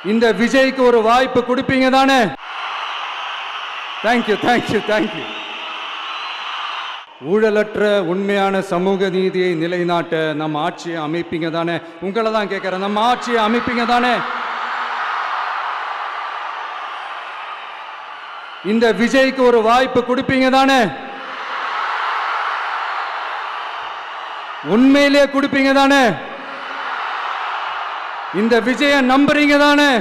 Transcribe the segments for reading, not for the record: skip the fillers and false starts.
இந்த விஜய்க்கு ஒரு வாய்ப்பு கொடுப்பீங்க தானே? Thank you thank you thank you. ஊழலற்ற உண்மையான சமூக நீதியை நிலைநாட்ட நம்ம ஆட்சியை அமைப்பீங்க தானே? உங்களை தான் கேட்கிறேன், நம்ம ஆட்சியை அமைப்பீங்க தானே? இந்த விஜய்க்கு ஒரு வாய்ப்பு கொடுப்பீங்க தானே? உண்மையிலே கொடுப்பீங்க தானே? இந்த விஜய நம்புறீங்க தானே?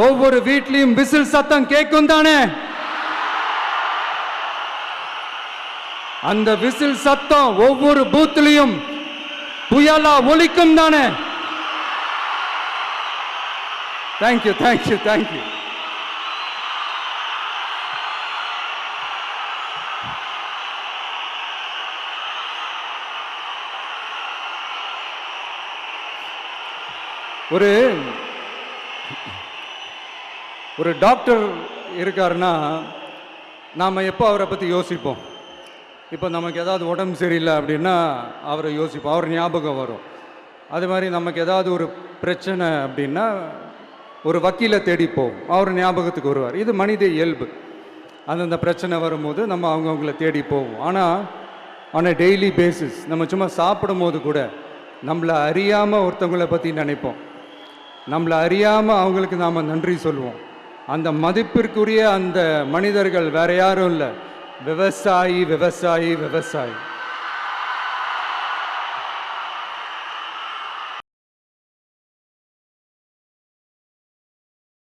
ஒவ்வொரு வீட்லயும் விசில் சத்தம் கேட்கும் தானே? அந்த விசில் சத்தம் ஒவ்வொரு பூத்திலையும் புயலா ஒலிக்கும் தானே? Thank you thank you thank you. ஒரு டாக்டர் இருக்காருன்னா நாம் எப்போ அவரை பற்றி யோசிப்போம்? இப்போ நமக்கு ஏதாவது உடம்பு சரியில்லை அப்படின்னா அவரை யோசிப்போம், அவர் ஞாபகம் வரும். அது மாதிரி நமக்கு ஏதாவது ஒரு பிரச்சனை அப்படின்னா ஒரு வக்கீலை தேடிப்போம், அவர் ஞாபகத்துக்கு வருவார். இது மனித இயல்பு. அந்தந்த பிரச்சனை வரும்போது நம்ம அவங்கவுங்கள தேடி போவோம். ஆனால் ஆன் அ டெய்லி பேசிஸ் நம்ம சும்மா சாப்பிடும் போது கூட நம்மளை அறியாமல் ஒருத்தவங்களை பற்றி நினைப்போம். நம்மளை அறியாமல் அவங்களுக்கு நாம் நன்றி சொல்லுவோம். அந்த மதிப்பிற்குரிய அந்த மனிதர்கள் வேற யாரும் இல்லை, விவசாயி விவசாயி விவசாயி.